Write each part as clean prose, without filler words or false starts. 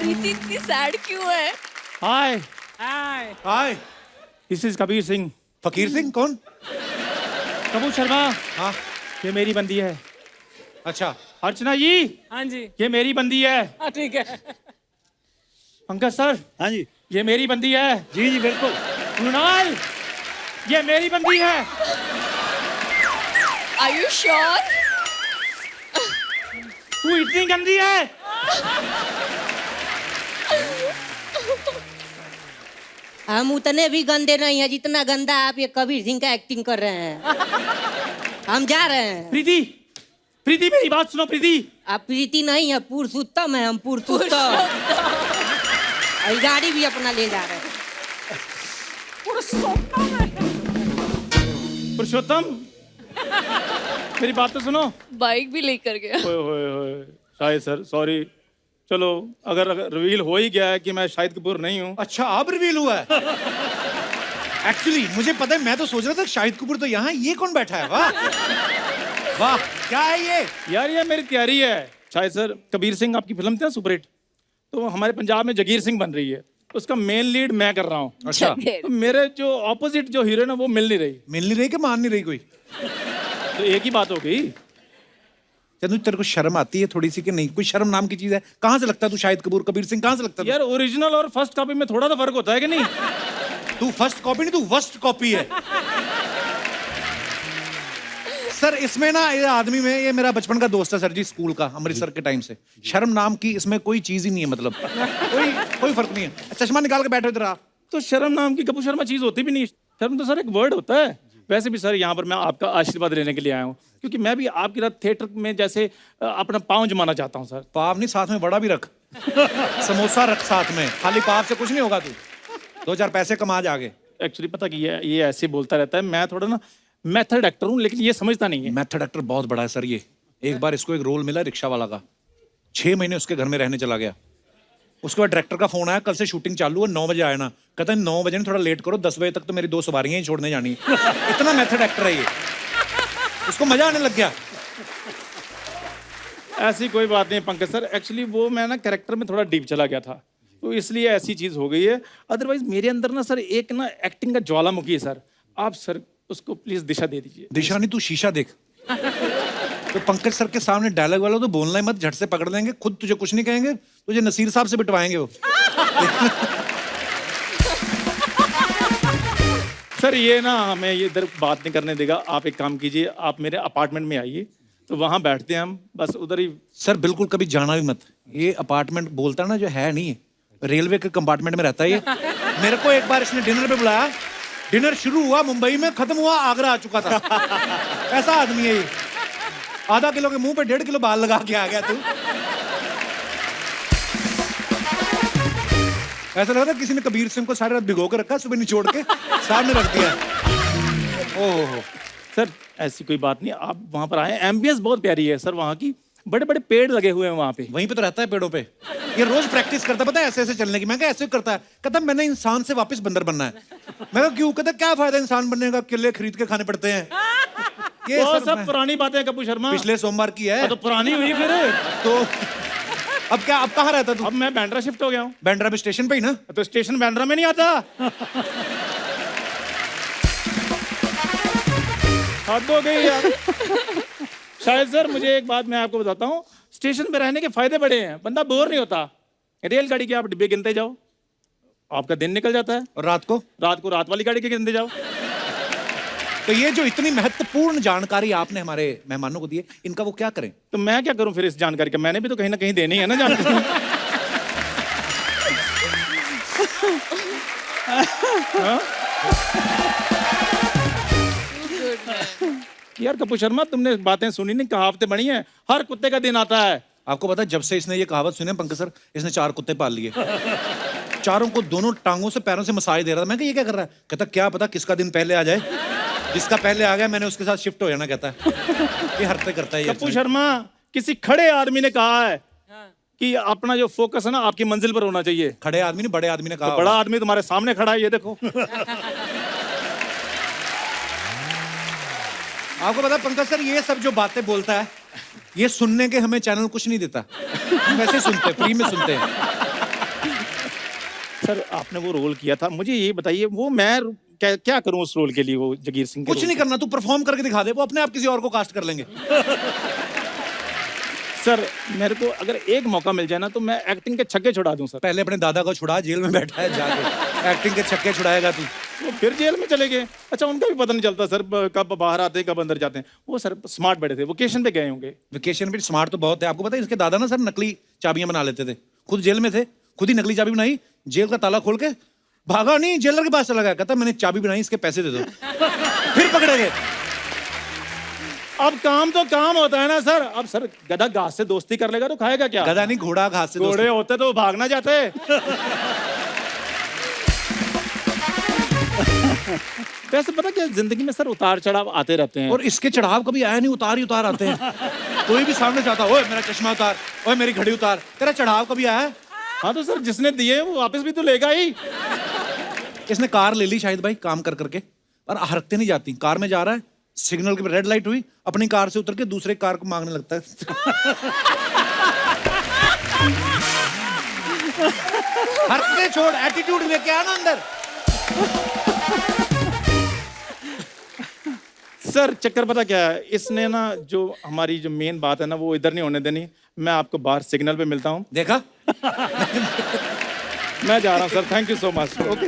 प्रीति इतनी सैड क्यों है? Hi hi hi. This is Kabir Singh. Fakir Singh कौन? कपूर शर्मा, हाँ ये मेरी बंदी है। अच्छा। अर्चना जी, हाँ जी, ये मेरी बंदी है। हाँ ठीक है। पंकज सर, हाँ जी ये मेरी बंदी है। जी जी बिल्कुल। कृणाल, ये मेरी बंदी है। Are you sure? तू इतनी गंदी है। हम उतने भी गंदे नहीं है जितना गंदा आप ये कबीर सिंह का एक्टिंग कर रहे हैं। हम जा रहे हैं। प्रीति, प्रीति मेरी बात सुनो प्रीति। आप प्रीति नहीं है, पुरुषोत्तम है। हम पुरुषोत्तम। और गाड़ी भी अपना ले जा रहे हैं। पुरुषोत्तम, मेरी बात तो सुनो। बाइक भी लेकर गया। ओए होए होए, शाहिद सर सॉरी। चलो अगर रिवील हो ही गया है कि मैं शाहिद कपूर नहीं हूँ। अच्छा अब रिवील हुआ है। एक्चुअली मुझे पता है, मैं तो सोच रहा था शाहिद कपूर तो यहाँ, ये कौन बैठा है? वाह वाह, क्या है ये? यार ये मेरी तैयारी है। शाहिद सर, कबीर सिंह आपकी फिल्म थी ना सुपरहिट, तो हमारे पंजाब में जगीर सिंह बन रही है, उसका मेन लीड मैं कर रहा हूँ। अच्छा, तो मेरे जो ऑपोजिट जो हीरोइन है वो मिल नहीं रही। मिल नहीं रही कि मान नहीं रही कोई? तो एक ही बात हो गई। चंदू तेरे को शर्म आती है थोड़ी सी कि नहीं? कोई शर्म नाम की चीज है? कहाँ से लगता है तू शाहिद कपूर? कबीर सिंह कहाँ से लगता है? यार ओरिजिनल और फर्स्ट कॉपी में थोड़ा तो फर्क होता है कि नहीं? तू फर्स्ट कॉपी नहीं, तू वर्स्ट कॉपी है। सर इसमें ना, ये आदमी में, ये मेरा बचपन का दोस्त है सर जी, स्कूल का, अमृतसर के टाइम से। शर्म नाम की इसमें कोई चीज ही नहीं है, मतलब कोई फर्क नहीं है। चश्मा निकाल के बैठो इधर आप। तो शर्म नाम की कपूर शर्मा चीज होती भी नहीं। शर्म तो सर एक वर्ड होता है। वैसे भी सर यहाँ पर मैं आपका आशीर्वाद लेने के लिए आया हूँ, क्योंकि मैं भी आपकी तरह थिएटर में जैसे अपना पाँव जमाना चाहता हूँ सर। पाव नहीं, साथ में बड़ा भी रख। समोसा रख साथ में, खाली पाव से कुछ नहीं होगा। तू 2-4 पैसे कमा जाके। एक्चुअली पता कि ये ऐसे बोलता रहता है। मैं थोड़ा ना मेथड एक्टर हूँ, लेकिन ये समझता नहीं है। मेथड एक्टर बहुत बड़ा है सर ये। एक बार इसको एक रोल मिला रिक्शा वाला का, 6 महीने उसके घर में रहने चला गया। उसके बाद डायरेक्टर का फोन आया, कल से शूटिंग चालू है, 9 बजे आया ना। कहता है 9 बजे नहीं, थोड़ा लेट करो, 10 बजे तक तो मेरी 2 सवारियां ही छोड़ने जानी है। इतना मेथड एक्टर है ये। उसको मजा आने लग गया। ऐसी कोई बात नहीं पंकज सर। एक्चुअली वो मैं ना कैरेक्टर में थोड़ा डीप चला गया था, तो इसलिए ऐसी चीज हो गई है। अदरवाइज मेरे अंदर ना सर एक ना एक्टिंग का ज्वालामुखी है सर। आप सर उसको प्लीज दिशा दे दीजिए। दिशा नहीं, तू शीशा देख। तो पंकज सर के सामने डायलॉग वाला तो बोलना ही मत, झट से पकड़ लेंगे। खुद तुझे कुछ नहीं कहेंगे, तुझे नसीर साहब से बिटवाएंगे वो। सर ये ना हमें ये इधर बात नहीं करने देगा। आप एक काम कीजिए, आप मेरे अपार्टमेंट में आइए, तो वहां बैठते हैं हम, बस उधर ही। सर बिल्कुल कभी जाना भी मत। ये अपार्टमेंट बोलता है ना, जो है नहीं, रेलवे के कंपार्टमेंट में रहता है ये। मेरे को एक बार इसने डिनर पे बुलाया, डिनर शुरू हुआ मुंबई में, खत्म हुआ आगरा आ चुका था। ऐसा आदमी है ये। आधा किलो के मुंह पे 1.5 किलो बाल लगा के आ गया तू। ऐसा लग रहा था किसी ने कबीर सिंह को सारी रात भिगो के रखा, सुबह निचोड़ के सामने रख दिया। ओहो सर ऐसी कोई बात नहीं, आप वहां पर आए। एम्बियंस बहुत प्यारी है सर वहाँ की, बड़े बड़े पेड़ लगे हुए हैं वहाँ पे। वहीं पे तो रहता है, पेड़ों पे। ये रोज प्रैक्टिस करता, पता है, ऐसे ऐसे चलने की। मैं कहा ऐसे करता है? कहता मैंने इंसान से वापस बंदर बनना है। मैं कहा क्यों? कहता क्या फायदा इंसान बनने का, किले खरीद के खाने पड़ते हैं। ये वो सर सब पुरानी बातें हैं कपूर शर्मा। पिछले सोमवार की है। तो पुरानी हुई फिर। तो अब क्या, अब कहाँ रहता तू? अब मैं बैंड्रा शिफ्ट हो गया हूँ। बैंड्रा में स्टेशन पे ही ना? तो स्टेशन बैंड्रा में नहीं आता। हद हो गई यार। शायद सर मुझे एक बात मैं आपको बताता हूँ, स्टेशन पे रहने के फायदे बड़े हैं। बंदा बोर नहीं होता। रेलगाड़ी के आप डिब्बे गिनते जाओ, आपका दिन निकल जाता है। और रात को रात वाली गाड़ी के गिनते जाओ। तो ये जो इतनी महत्वपूर्ण जानकारी आपने हमारे मेहमानों को दी है, इनका वो क्या करें? तो मैं क्या करूं फिर इस जानकारी का? मैंने भी तो कहीं ना कहीं देनी है ना जानकारी। हाँ? यार कपूर शर्मा, तुमने बातें सुनी नहीं, कहावतें बनी हैं। हर कुत्ते का दिन आता है। आपको पता है, जब से इसने ये कहावत सुनी है पंकज सर, इसने 4 कुत्ते पाल लिए। चारों को दोनों टांगों से पैरों से मसाज दे रहा था। मैं कहा ये क्या कर रहा है? कहता क्या पता किसका दिन पहले आ जाए, जिसका पहले आ गया मैंने उसके साथ शिफ्ट हो जाना। कहता है ये हरकतें करता है ये। कपूर शर्मा, किसी खड़े आदमी ने कहा है कि अपना जो फोकस है ना आपकी मंजिल पर होना चाहिए। खड़े आदमी ने, बड़े आदमी ने कहा। तो बड़ा आदमी तुम्हारे सामने खड़ा है, ये देखो। आपको पता है पंकज सर, ये सब जो बातें बोलता है, ये सुनने के हमें चैनल कुछ नहीं देता। हम वैसे सुनते हैं, फ्री में सुनते हैं। सर आपने वो रोल किया था, मुझे ये बताइए वो मैं क्या करूं उस रोल के लिए, वो जगीर सिंह के कुछ रोल नहीं के? करना, तू परफॉर्म करके दिखा दे, वो अपने आप किसी और को कास्ट कर लेंगे। सर मेरे को अगर एक मौका मिल जाए ना तो मैं एक्टिंग के छक्के छुड़ा दूं सर। पहले अपने दादा को छुड़ा, जेल में बैठा है जाके एक्टिंग के छक्के छुड़ाएगा तू। वो फिर जेल में चले गए। अच्छा उनका भी पता नहीं चलता सर कब बाहर आते हैं कब अंदर जाते हैं। वो सर स्मार्ट बैठे थे, वोकेशन पे गए होंगे। वेकेशन भी स्मार्ट तो बहुत है। आपको पता है इसके दादा ना सर नकली चाबियां बना लेते थे, खुद जेल में थे, खुद ही नकली चाबी बनाई, जेल का ताला खोल के भागा नहीं, जेलर के पास चला गया, कहता मैंने चाबी बनाई, इसके पैसे दे दो। फिर पकड़े गए। अब काम तो काम होता है ना सर। अब सर गधा घास से दोस्ती कर लेगा तो खाएगा क्या? गधा नहीं, घोड़ा घास से घोड़े होते तो वो भागना जाते। वैसे पता क्या जिंदगी में सर उतार चढ़ाव आते रहते हैं। और इसके चढ़ाव कभी आया नहीं, उतार ही उतार आते हैं। कोई भी सामने से आता, ओए मेरा चश्मा उतार, ओए मेरी घड़ी उतार, तेरा चढ़ाव कभी आया? हाँ तो सर जिसने दिए वो वापस भी तो लेगा ही। इसने कार ले ली शायद भाई काम कर करके, पर हरकतें नहीं जाती। कार में जा रहा है, सिग्नल की रेड लाइट हुई, अपनी कार से उतर के दूसरे कार को मांगने लगता है। हरकतें छोड़, एटीट्यूड लेके आना अंदर। सर चक्कर पता क्या है, इसने ना जो हमारी जो मेन बात है ना वो इधर नहीं होने देनी। मैं आपको बाहर सिग्नल पे मिलता हूँ। देखा? मैं जा रहा हूँ sir, thank you so much. Okay.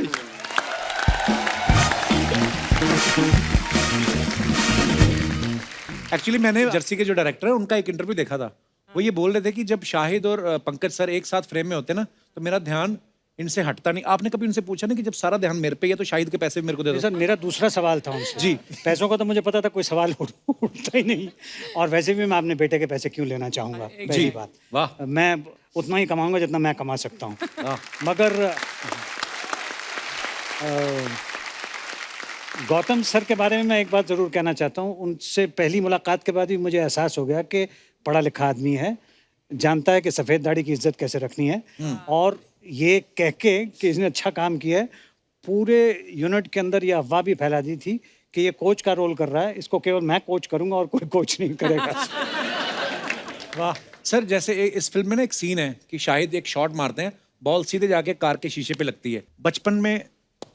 Actually मैंने जर्सी के जो डायरेक्टर है उनका एक इंटरव्यू देखा था। वो ये बोल रहे थे कि जब शाहिद और पंकज सर एक साथ फ्रेम में होते ना तो मेरा ध्यान इनसे हटता नहीं। आपने कभी उनसे पूछा नहीं कि जब सारा ध्यान मेरे पे है तो शाहिद के पैसे भी मेरे को दे दो? सर मेरा दूसरा सवाल था उनसे जी। पैसों का तो मुझे पता था कोई सवाल उठता ही नहीं, और वैसे भी मैं अपने बेटे के पैसे क्यों लेना चाहूँगा, पहली बात। वाह। मैं उतना ही कमाऊंगा जितना मैं कमा सकता हूँ। मगर गौतम सर के बारे में मैं एक बात ज़रूर कहना चाहता हूँ। उनसे पहली मुलाकात के बाद ही मुझे एहसास हो गया कि पढ़ा लिखा आदमी है, जानता है कि सफ़ेद दाढ़ी की इज्जत कैसे रखनी है, और ये कह के कि इसने अच्छा काम किया है, पूरे यूनिट के अंदर ये अफवाह भी फैला दी थी कि ये कोच का रोल कर रहा है, इसको केवल मैं कोच करूंगा और कोई कोच नहीं करेगा। वाह सर, जैसे इस फिल्म में ना एक सीन है कि शाहिद एक शॉट मारते हैं, बॉल सीधे जाके कार के शीशे पे लगती है। बचपन में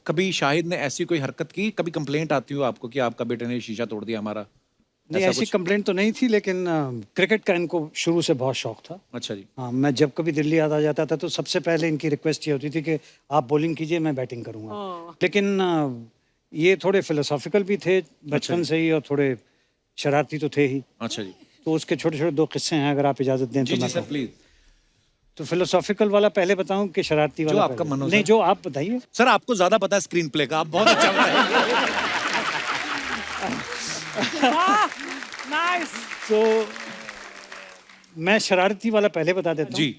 कभी शाहिद ने ऐसी कोई हरकत की, कभी कंप्लेंट आती हो आपको कि आपका बेटे ने शीशा तोड़ दिया हमारा? नहीं, ऐसी कंप्लेंट तो नहीं थी, लेकिन क्रिकेट का इनको शुरू से बहुत शौक था। अच्छा जी। हाँ, मैं जब कभी दिल्ली आ जाता था तो सबसे पहले इनकी रिक्वेस्ट ये होती थी कि आप बॉलिंग कीजिए, मैं बैटिंग करूँगा। लेकिन ये थोड़े फिलोसॉफिकल भी थे बचपन से ही, और थोड़े शरारती तो थे ही। अच्छा जी। तो उसके छोटे छोटे दो किस्से हैं, अगर आप इजाज़त दें जी तो जी मैं सर कहूँ। प्लीज। तो फिलोसॉफिकल वाला पहले बताऊं कि शरारती वाला? जो आपका पहले? मन हो नहीं, सर। जो आप बताइए। सर आपको ज्यादा पता है स्क्रीन प्ले का, आप बहुत अच्छा बताएंगे। तो मैं शरारती वाला पहले बता देता हूँ। जी।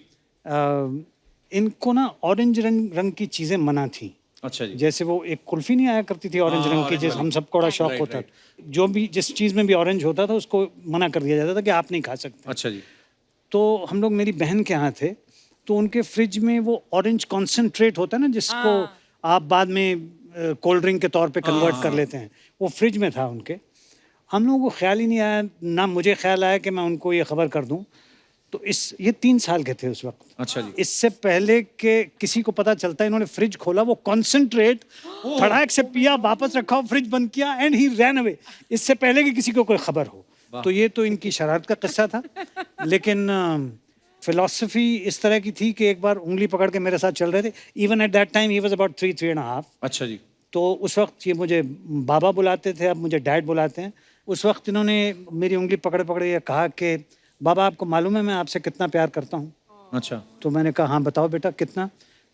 इनको ना ऑरेंज रंग की चीज़ें मना थी। अच्छा जी। जैसे वो एक कुल्फी नहीं आया करती थी ऑरेंज रंग की, जिस हम सबको बड़ा शौक होता था। जो भी जिस चीज़ में भी ऑरेंज होता था उसको मना कर दिया जाता था कि आप नहीं खा सकते। अच्छा जी। तो हम लोग मेरी बहन के यहाँ थे, तो उनके फ्रिज में वो ऑरेंज कॉन्सेंट्रेट होता है ना, जिसको आप बाद में कोल्ड ड्रिंक के तौर पे कन्वर्ट कर लेते हैं, वो फ्रिज में था उनके। हम लोगों को ख्याल ही नहीं आया, ना मुझे ख्याल आया कि मैं उनको ये खबर कर दूं। तो ये 3 साल के थे उस वक्त। अच्छा जी। इससे पहले के किसी को पता चलता, इन्होंने फ्रिज खोला, वो कॉन्सेंट्रेट फटाक से पिया, वापस रखा, फ्रिज बंद किया, एंड ही रैन अवे, इससे पहले कि किसी को कोई खबर हो। तो ये तो इनकी शरारत का किस्सा था। लेकिन फिलॉसफी इस तरह की थी कि एक बार उंगली पकड़ के मेरे साथ चल रहे थे। Even at that time he was about 3.5। अच्छा जी। तो उस वक्त ये मुझे बाबा बुलाते थे, अब मुझे डैड बुलाते हैं। उस वक्त इन्होंने मेरी उंगली पकड़े पकड़े ये कहा कि बाबा आपको मालूम है मैं आपसे कितना प्यार करता हूँ? अच्छा। तो मैंने कहा हाँ बताओ बेटा कितना?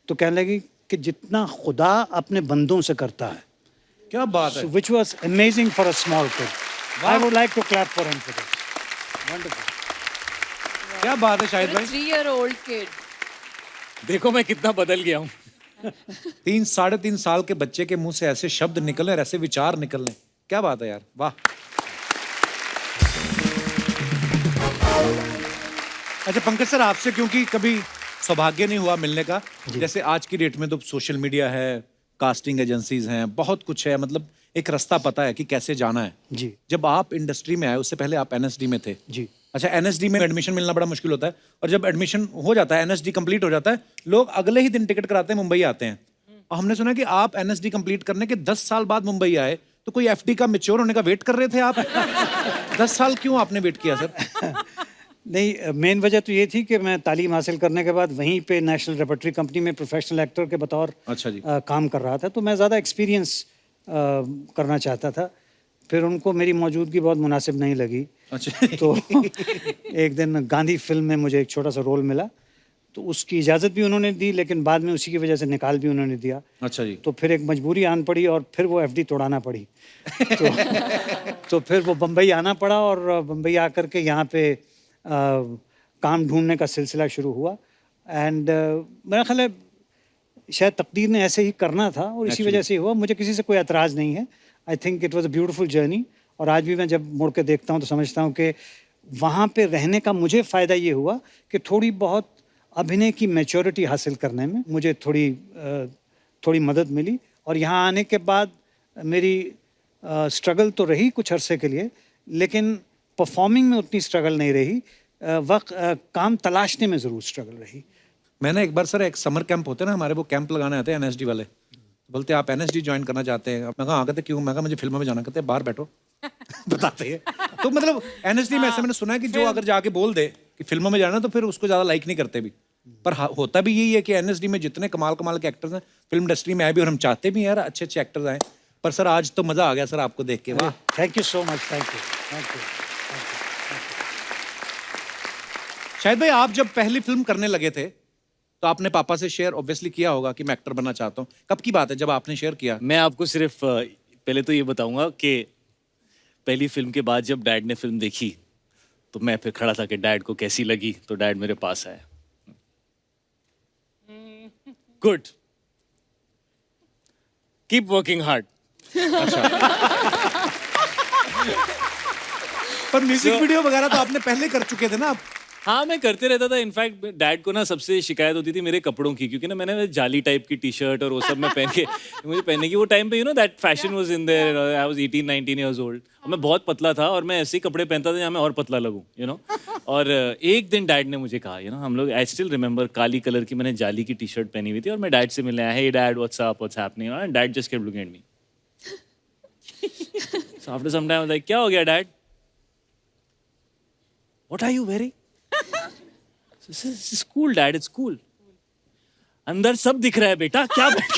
तो कहने लगी कि जितना खुदा अपने बंदों से करता है। क्या बात है। Which was amazing for a small kid. I would like to clap for him for this. Wonderful. क्या बात है शाहिद भाई। 3-year-old kid. देखो मैं कितना बदल गया हूँ। 3-3.5 साल के बच्चे के मुंह से ऐसे शब्द निकले और ऐसे विचार निकलने, क्या बात है यार, वाह। अच्छा पंकज सर, आपसे क्योंकि कभी सौभाग्य नहीं हुआ मिलने का, जैसे आज की डेट में तो सोशल मीडिया है, कास्टिंग एजेंसीज हैं, बहुत कुछ है, मतलब एक रास्ता पता है कि कैसे जाना है। जी जब आप इंडस्ट्री में आए उससे पहले आप एनएसडी में थे। जी। अच्छा, एनएसडी में एडमिशन मिलना बड़ा मुश्किल होता है, और जब एडमिशन हो जाता है, एनएसडी कंप्लीट हो जाता है, लोग अगले ही दिन टिकट कराते हैं, मुंबई आते हैं। और हमने सुना कि आप एनएसडी कंप्लीट करने के 10 साल बाद मुंबई आए, तो कोई एफडी का मैच्योर होने का वेट कर रहे थे आप? 10 साल क्यों आपने वेट किया सर? नहीं, मेन वजह तो ये थी कि मैं तालीम हासिल करने के बाद वहीं पे नेशनल रेपर्टरी कंपनी में प्रोफेशनल एक्टर के बतौर अच्छा जी। काम कर रहा था, तो मैं ज़्यादा एक्सपीरियंस करना चाहता था। फिर उनको मेरी मौजूदगी बहुत मुनासिब नहीं लगी। अच्छा। तो एक दिन गांधी फिल्म में मुझे एक छोटा सा रोल मिला, तो उसकी इजाज़त भी उन्होंने दी, लेकिन बाद में उसी की वजह से निकाल भी उन्होंने दिया। अच्छा जी। तो फिर एक मजबूरी आन पड़ी और फिर वो एफडी तोड़ाना पड़ी। तो फिर वो बम्बई आना पड़ा, और बम्बई आकर के यहाँ पे काम ढूंढने का सिलसिला शुरू हुआ। एंड मेरा ख्याल है शायद तकदीर ने ऐसे ही करना था, और इसी वजह से हुआ। मुझे किसी से कोई एतराज़ नहीं है। I think it was a beautiful journey, और आज भी मैं जब मुड़ के देखता हूँ तो समझता हूँ कि वहाँ पे रहने का मुझे फ़ायदा ये हुआ कि थोड़ी बहुत अभिनय की मैच्योरिटी हासिल करने में मुझे थोड़ी मदद मिली। और यहाँ आने के बाद मेरी स्ट्रगल तो रही कुछ अरसे के लिए, लेकिन परफॉर्मिंग में उतनी स्ट्रगल नहीं रही। काम तलाशने में ज़रूर स्ट्रगल रही। मैंने एक बार सर, एक समर कैंप होते हैं ना हमारे, वो कैंप लगाने आते हैं एनएसडी वाले, बोलते हैं आप एनएसडी ज्वाइन करना चाहते हैं? मैं कहा हाँ। कहते क्यों? मैं कहा मुझे फिल्मों में जाना। कहते हैं बाहर बैठो। बताते हैं। तो मतलब एनएसडी में ऐसे मैंने सुना है कि जो अगर जाके बोल दे कि फिल्मों में जाना, तो फिर उसको ज़्यादा लाइक नहीं करते भी। पर होता भी यही है कि एनएसडी में जितने कमाल कमाल के एक्टर्स हैं, फिल्म इंडस्ट्री में आए भी, और हम चाहते भी यार अच्छे अच्छे एक्टर्स आए। पर सर आज तो मज़ा आ गया सर आपको देख के। वाह, thank you so much. Thank you, thank you. Shahid भाई, आप जब पहली फिल्म करने लगे थे तो आपने पापा से शेयर ऑब्वियसली किया होगा कि मैं एक्टर बनना चाहता हूँ। कब की बात है जब आपने शेयर किया? मैं आपको सिर्फ पहले तो ये बताऊंगा कि पहली फिल्म के बाद जब डैड ने फिल्म देखी, तो मैं फिर खड़ा था कि डैड को कैसी लगी, तो डैड मेरे पास आए। Good, keep working hard. पर म्यूजिक वीडियो वगैरह तो आपने पहले कर चुके थे ना आप? हाँ, मैं करते रहता था। इनफैक्ट डैड को ना सबसे शिकायत होती थी मेरे कपड़ों की, क्योंकि ना मैंने जाली टाइप की टी शर्ट और वो सब मैं पहन के मुझे पहनने की वो टाइम पे that fashion was in their. I was 18-19 years old, और मैं बहुत पतला था, और मैं ऐसे ही कपड़े पहनता था जहाँ मैं और पतला लगूं। और एक दिन डैड ने मुझे कहा, हम लोग, I still remember, Kali colour की मैंने जाली की टी शर्ट पहनी हुई थी, और मैं डैड से मिलने आया, hey dad what's up, what's happening, and dad just kept looking at me. So after some time like, क्या हो गया dad? What are you wearing? It's cool, Dad. It's cool. अंदर सब दिख रहा है बेटा, क्या बैठ